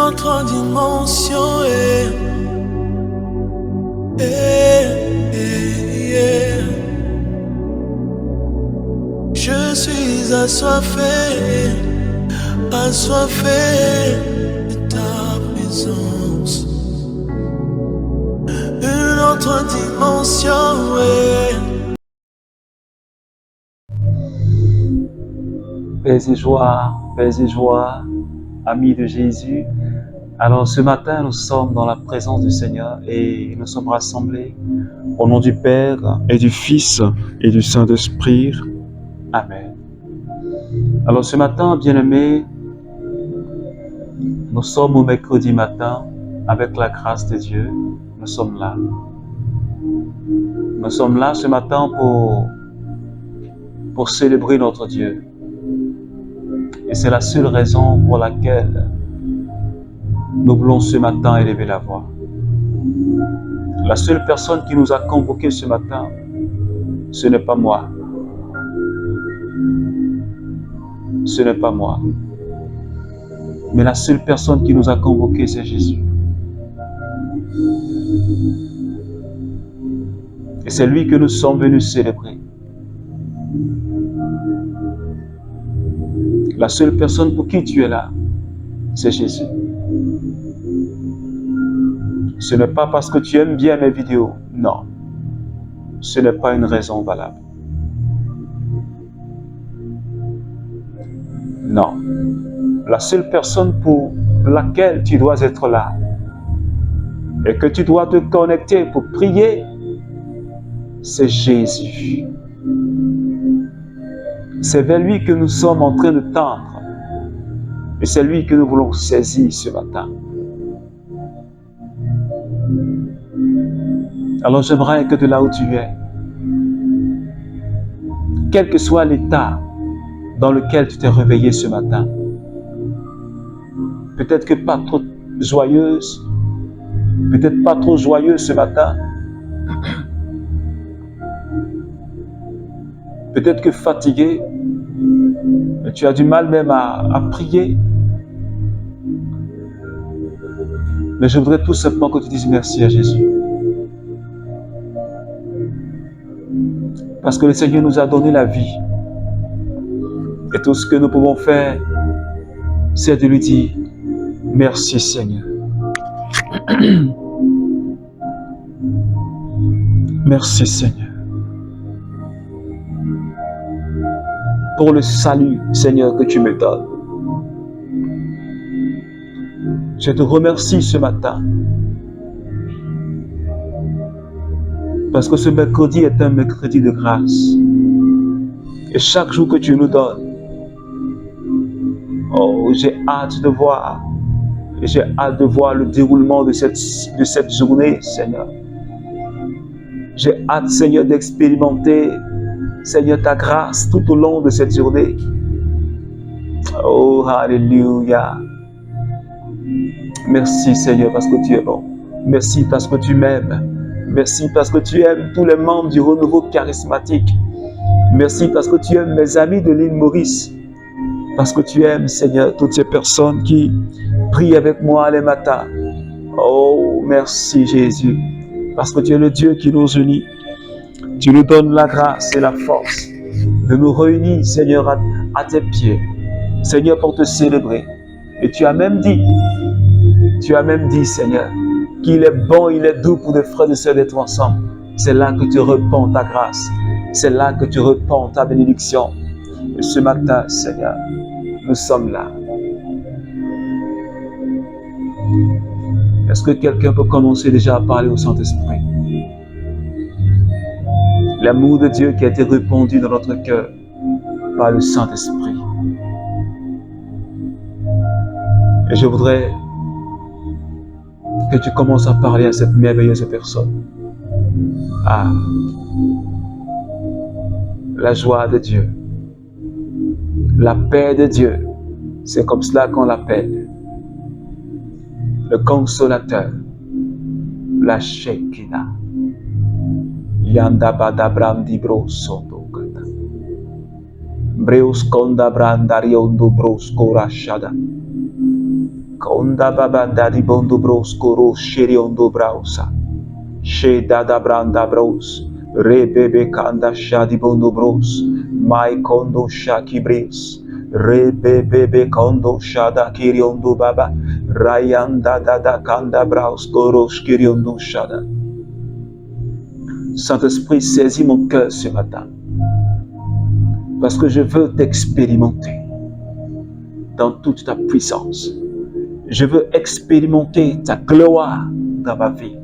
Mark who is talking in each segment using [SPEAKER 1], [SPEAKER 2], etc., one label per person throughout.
[SPEAKER 1] autre dimension. Je suis assoiffé de ta présence. Une autre dimension.
[SPEAKER 2] Paix et joie, amis de Jésus. Alors ce matin, nous sommes dans la présence du Seigneur et nous sommes rassemblés au nom du Père et du Fils et du Saint-Esprit. Amen. Alors ce matin, bien-aimés, nous sommes au mercredi matin avec la grâce de Dieu. Nous sommes là. Nous sommes là ce matin pour célébrer notre Dieu. Et c'est la seule raison pour laquelle nous voulons ce matin élever la voix. La seule personne qui nous a convoqués ce matin, ce n'est pas moi. Ce n'est pas moi. Mais la seule personne qui nous a convoqués, c'est Jésus. Et c'est lui que nous sommes venus célébrer. La seule personne pour qui tu es là, c'est Jésus. Ce n'est pas parce que tu aimes bien mes vidéos, non. Ce n'est pas une raison valable. Non. La seule personne pour laquelle tu dois être là et que tu dois te connecter pour prier, c'est Jésus. C'est vers lui que nous sommes en train de tendre. Et c'est lui que nous voulons saisir ce matin. Alors j'aimerais que de là où tu es, quel que soit l'état dans lequel tu t'es réveillé ce matin, peut-être que pas trop joyeuse, peut-être pas trop joyeux ce matin, peut-être que fatigué, et tu as du mal même à prier. Mais je voudrais tout simplement que tu dises merci à Jésus. Parce que le Seigneur nous a donné la vie. Et tout ce que nous pouvons faire, c'est de lui dire merci Seigneur. Merci Seigneur. Pour le salut, Seigneur, que tu me donnes. Je te remercie ce matin. Parce que ce mercredi est un mercredi de grâce. Et chaque jour que tu nous donnes, oh, j'ai hâte de voir le déroulement de cette journée, Seigneur. J'ai hâte, Seigneur, d'expérimenter, Seigneur, ta grâce tout au long de cette journée. Oh, alléluia. Merci, Seigneur, parce que tu es bon. Merci parce que tu m'aimes. Merci parce que tu aimes tous les membres du renouveau charismatique. Merci parce que tu aimes mes amis de l'île Maurice. Parce que tu aimes, Seigneur, toutes ces personnes qui prient avec moi les matins. Oh, merci Jésus. Parce que tu es le Dieu qui nous unit. Tu nous donnes la grâce et la force de nous réunir, Seigneur, à tes pieds. Seigneur, pour te célébrer. Et tu as même dit, Seigneur, qu'il est bon, il est doux pour des frères et sœurs d'être ensemble. C'est là que tu répands ta grâce. C'est là que tu répands ta bénédiction. Et ce matin, Seigneur, nous sommes là. Est-ce que quelqu'un peut commencer déjà à parler au Saint-Esprit? L'amour de Dieu qui a été répandu dans notre cœur par le Saint-Esprit. Et je voudrais que tu commences à parler à cette merveilleuse personne. Ah, la joie de Dieu, la paix de Dieu, c'est comme cela qu'on l'appelle. Le consolateur, la Shekinah. Yanda bada brandi bro soto kata. Breus konda brandariondo bros korashada. Konda babanda di bondo bros koro sheri ondo brausa. She dada branda bros. Re bebe kanda shadi bondo bros. Mai kondo shaki bris. Re bebe kondo shada kiri ondo baba. Rayanda dada kanda braus koro shkiri ondo shada. Saint-Esprit, saisis mon cœur ce matin. Parce que je veux t'expérimenter dans toute ta puissance. Je veux expérimenter ta gloire dans ma vie.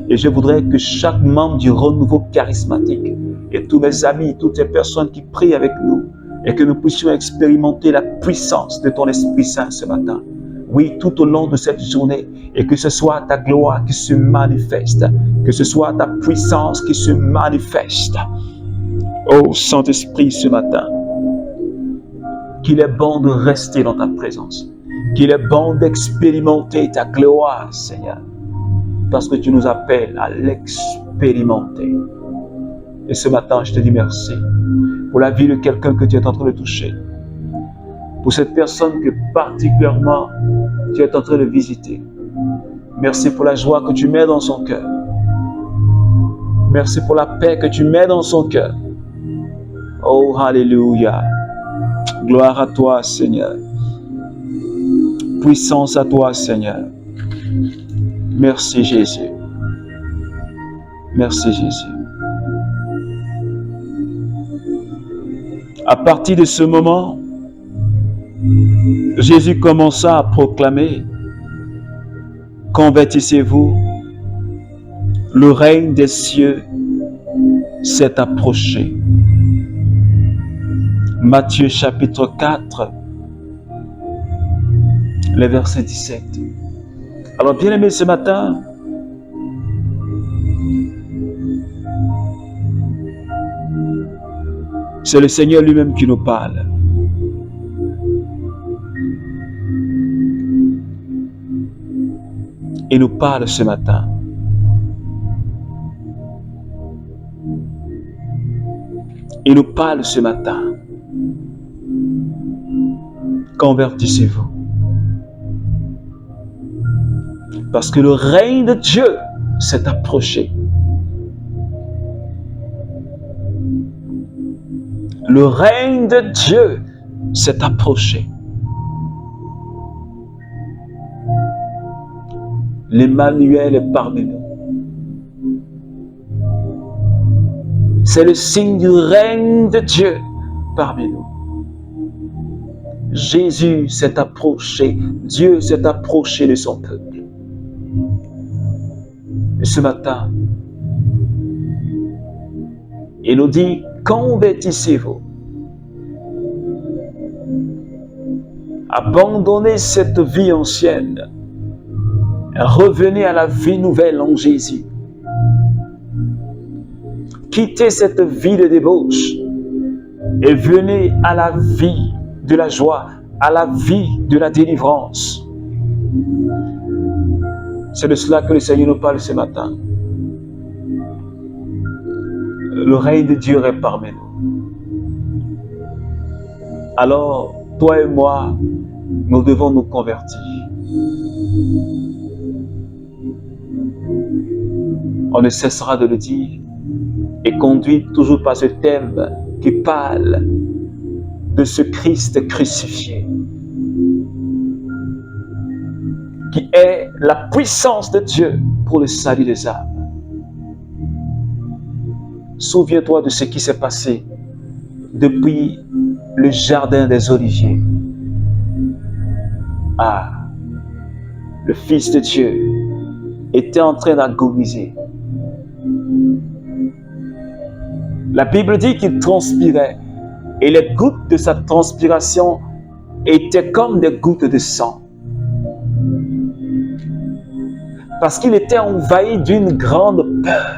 [SPEAKER 2] Et je voudrais que chaque membre du renouveau charismatique et tous mes amis, toutes ces personnes qui prient avec nous, et que nous puissions expérimenter la puissance de ton Esprit Saint ce matin. Oui, tout au long de cette journée, et que ce soit ta gloire qui se manifeste, que ce soit ta puissance qui se manifeste. Oh Saint-Esprit, ce matin, qu'il est bon de rester dans ta présence, qu'il est bon d'expérimenter ta gloire, Seigneur, parce que tu nous appelles à l'expérimenter. Et ce matin, je te dis merci pour la vie de quelqu'un que tu es en train de toucher, pour cette personne que particulièrement tu es en train de visiter. Merci pour la joie que tu mets dans son cœur. Merci pour la paix que tu mets dans son cœur. Oh, alléluia. Gloire à toi, Seigneur. Puissance à toi, Seigneur. Merci, Jésus. Merci, Jésus. À partir de ce moment, Jésus commença à proclamer: convertissez-vous, le règne des cieux s'est approché. Matthieu chapitre 4, le verset 17. Alors, bien aimé, ce matin, c'est le Seigneur lui-même qui nous parle. Il nous parle ce matin. Il nous parle ce matin. Convertissez-vous. Parce que le règne de Dieu s'est approché. Le règne de Dieu s'est approché. L'Emmanuel est parmi nous. C'est le signe du règne de Dieu parmi nous. Jésus s'est approché, Dieu s'est approché de son peuple. Et ce matin, il nous dit: convertissez-vous. Abandonnez cette vie ancienne. Revenez à la vie nouvelle en Jésus. Quittez cette vie de débauche et venez à la vie de la joie, à la vie de la délivrance. C'est de cela que le Seigneur nous parle ce matin. Le règne de Dieu est parmi nous. Alors, toi et moi, nous devons nous convertir. On ne cessera de le dire et conduit toujours par ce thème qui parle de ce Christ crucifié, qui est la puissance de Dieu pour le salut des âmes. Souviens-toi de ce qui s'est passé depuis le jardin des Oliviers. Ah, le Fils de Dieu était en train d'agoniser. La Bible dit qu'il transpirait et les gouttes de sa transpiration étaient comme des gouttes de sang. Parce qu'il était envahi d'une grande peur.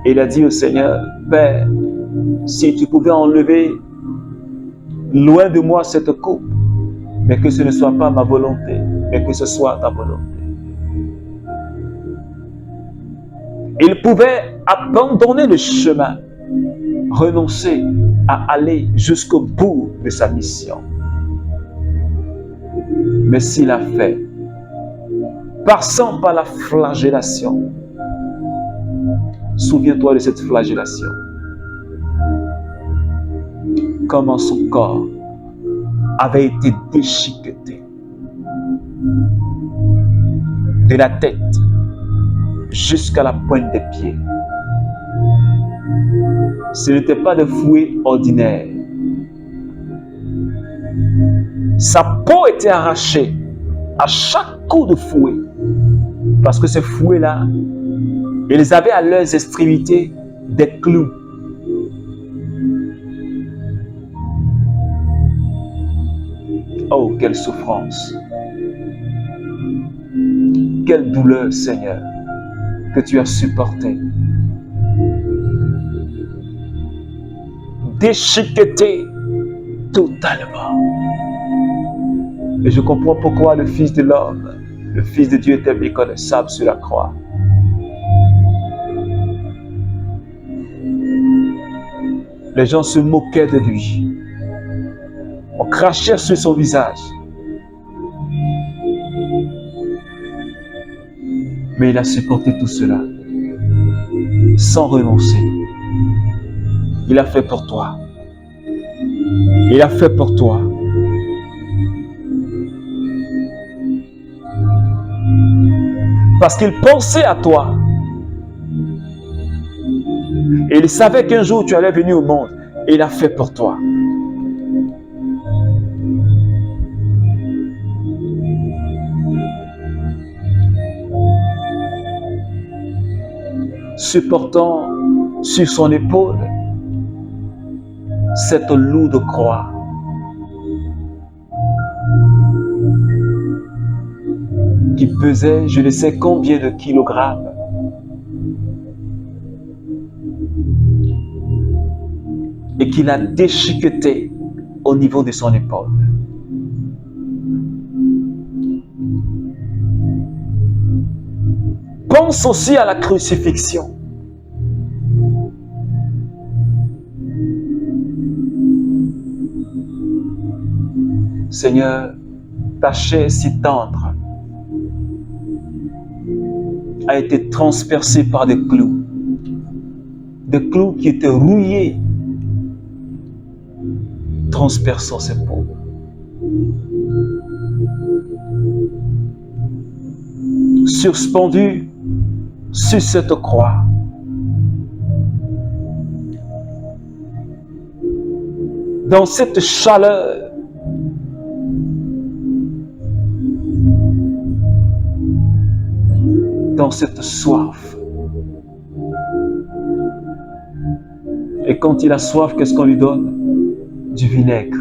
[SPEAKER 2] Et il a dit au Seigneur: Père, si tu pouvais enlever loin de moi cette coupe, mais que ce ne soit pas ma volonté, mais que ce soit ta volonté. Il pouvait abandonner le chemin, renoncer à aller jusqu'au bout de sa mission. Mais s'il a fait, passant par la flagellation, souviens-toi de cette flagellation. Comment son corps avait été déchiqueté de la tête jusqu'à la pointe des pieds. Ce n'était pas de fouet ordinaire. Sa peau était arrachée à chaque coup de fouet, parce que ces fouets-là, ils avaient à leurs extrémités des clous. Oh, quelle souffrance! Quelle douleur, Seigneur, que tu as supportée. Déchiqueté totalement. Et je comprends pourquoi le Fils de l'homme, le Fils de Dieu était méconnaissable sur la croix. Les gens se moquaient de lui. On crachait sur son visage. Mais il a supporté tout cela sans renoncer. Il a fait pour toi. Il a fait pour toi. Parce qu'il pensait à toi. Et il savait qu'un jour tu allais venir au monde. Et il a fait pour toi. Supportant sur son épaule cette lourde croix. Qui pesait je ne sais combien de kilogrammes. Et qu'il a déchiqueté au niveau de son épaule. Pense aussi à la crucifixion. Seigneur, ta chair si tendre a été transpercée par des clous qui étaient rouillés, transperçant ses peaux. Suspendu sur cette croix, dans cette chaleur, dans cette soif. Et quand il a soif, qu'est-ce qu'on lui donne? Du vinaigre.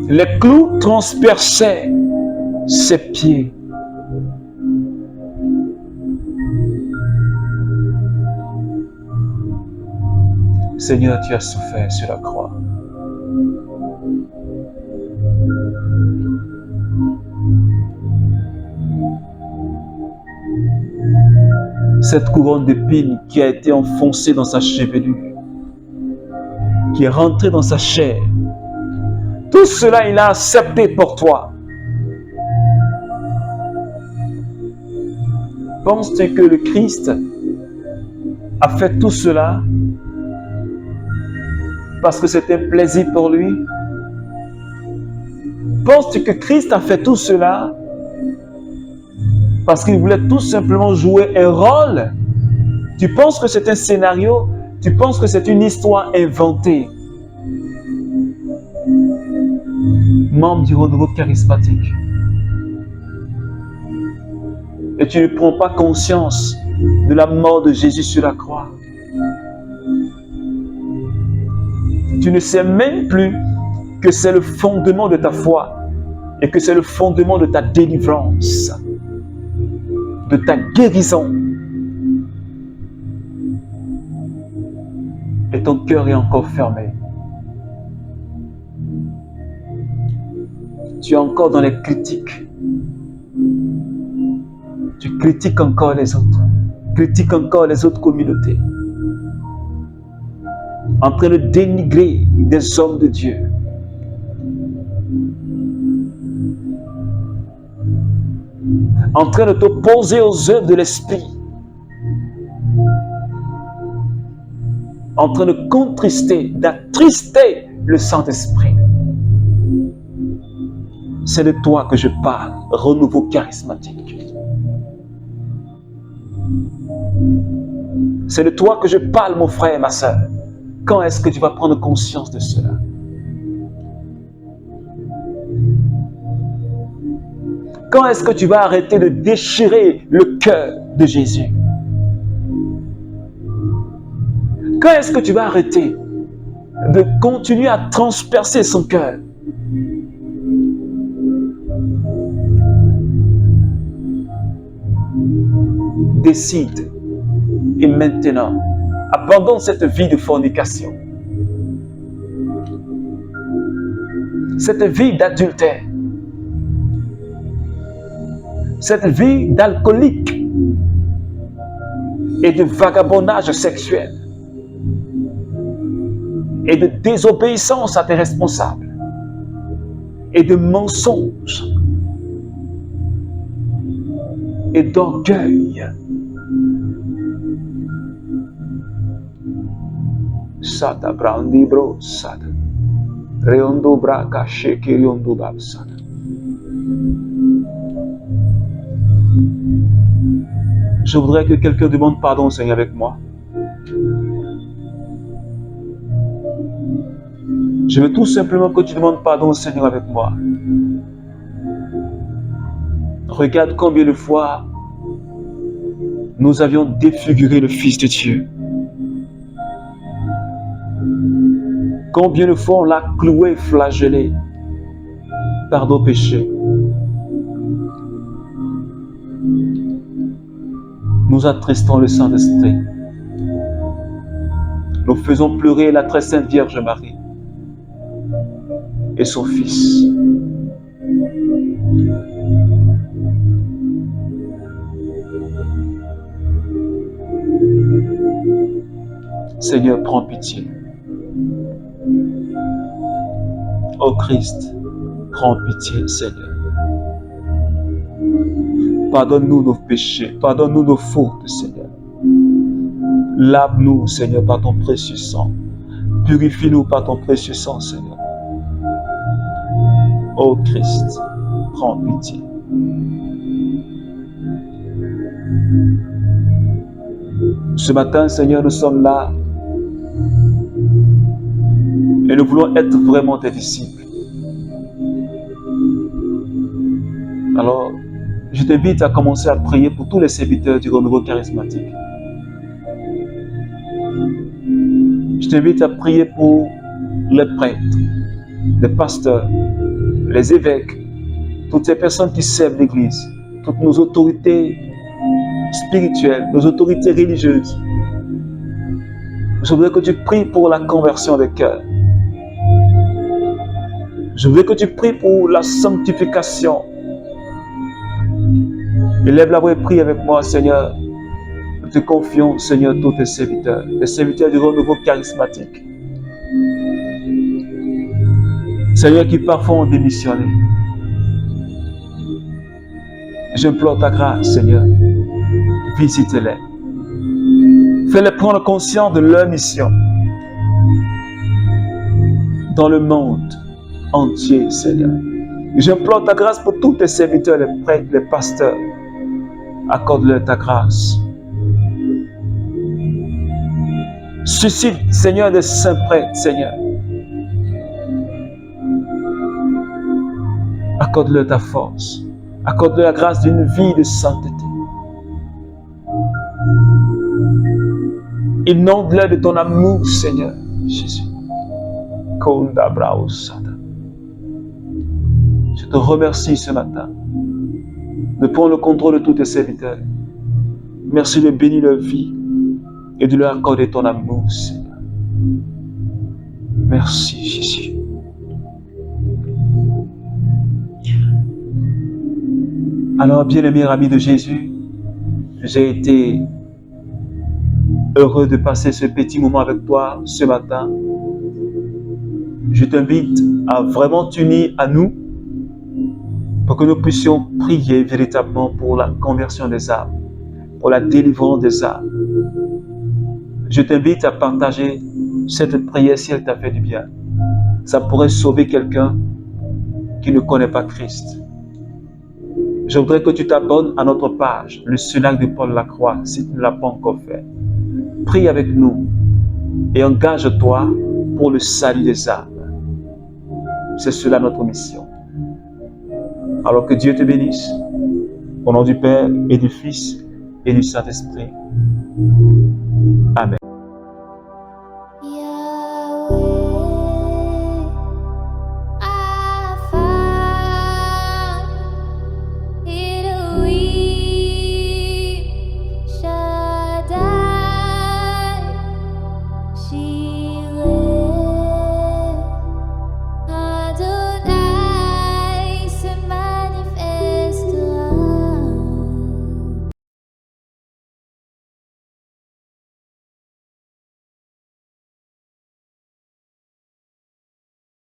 [SPEAKER 2] Les clous transperçaient ses pieds. Seigneur, tu as souffert sur la croix. Cette couronne d'épines qui a été enfoncée dans sa chevelure, qui est rentrée dans sa chair, tout cela, il a accepté pour toi. Penses-tu que le Christ a fait tout cela parce que c'était un plaisir pour lui? Penses-tu que Christ a fait tout cela parce qu'il voulait tout simplement jouer un rôle? Tu penses que c'est un scénario? Tu penses que c'est une histoire inventée? Membre du renouveau charismatique. Et tu ne prends pas conscience de la mort de Jésus sur la croix. Tu ne sais même plus que c'est le fondement de ta foi et que c'est le fondement de ta délivrance, de ta guérison. Et ton cœur est encore fermé. Tu es encore dans les critiques. Tu critiques encore les autres. Critiques encore les autres communautés. en train de dénigrer des hommes de Dieu. En train de t'opposer aux œuvres de l'Esprit. En train de contrister, d'attrister le Saint-Esprit. C'est de toi que je parle, renouveau charismatique. C'est de toi que je parle, mon frère et ma sœur. Quand est-ce que tu vas prendre conscience de cela? Quand est-ce que tu vas arrêter de déchirer le cœur de Jésus? Quand est-ce que tu vas arrêter de continuer à transpercer son cœur? Décide et maintenant, abandonne cette vie de fornication, cette vie d'adultère, cette vie d'alcoolique et de vagabondage sexuel et de désobéissance à tes responsables et de mensonges et d'orgueil. Sata brandi bro sata reondo braka shekiriondo bab sata. Je voudrais que quelqu'un demande pardon au Seigneur avec moi. Je veux tout simplement que tu demandes pardon au Seigneur avec moi. Regarde combien de fois nous avions défiguré le Fils de Dieu. Combien de fois on l'a cloué, flagellé par nos péchés. Nous attristons le Saint-Esprit. Nous faisons pleurer la très sainte Vierge Marie et son Fils. Seigneur, prends pitié. Ô Christ, prends pitié, Seigneur. Pardonne-nous nos péchés, pardonne-nous nos fautes, Seigneur. Lave-nous, Seigneur, par ton précieux sang. Purifie-nous par ton précieux sang, Seigneur. Ô Christ, prends pitié. Ce matin, Seigneur, nous sommes là et nous voulons être vraiment tes disciples. Alors, je t'invite à commencer à prier pour tous les serviteurs du renouveau charismatique. Je t'invite à prier pour les prêtres, les pasteurs, les évêques, toutes ces personnes qui servent l'Église, toutes nos autorités spirituelles, nos autorités religieuses. Je voudrais que tu pries pour la conversion des cœurs. Je voudrais que tu pries pour la sanctification. Élève la voix et prie avec moi, Seigneur. Nous te confions, Seigneur, tous tes serviteurs du renouveau charismatique. Seigneur, qui parfois ont démissionné. J'implore ta grâce, Seigneur. Visite-les. Fais-les prendre conscience de leur mission dans le monde entier, Seigneur. J'implore ta grâce pour tous tes serviteurs, les prêtres, les pasteurs. Accorde-leur ta grâce. Suscite, Seigneur, des saints prêtres, Seigneur. Accorde-leur ta force. Accorde-leur la grâce d'une vie de sainteté. Inonde-leur de ton amour, Seigneur Jésus. Je te remercie ce matin de prendre le contrôle de tous tes serviteurs. Merci de bénir leur vie et de leur accorder ton amour, Seigneur. Merci, Jésus. Alors, bien-aimé ami de Jésus, j'ai été heureux de passer ce petit moment avec toi ce matin. Je t'invite à vraiment t'unir à nous pour que nous puissions prier véritablement pour la conversion des âmes, pour la délivrance des âmes. Je t'invite à partager cette prière si elle t'a fait du bien. Ça pourrait sauver quelqu'un qui ne connaît pas Christ. Je voudrais que tu t'abonnes à notre page, le Cénacle de Paul Lacroix, si tu ne l'as pas encore fait. Prie avec nous et engage-toi pour le salut des âmes. C'est cela notre mission. Alors que Dieu te bénisse, au nom du Père et du Fils et du Saint-Esprit.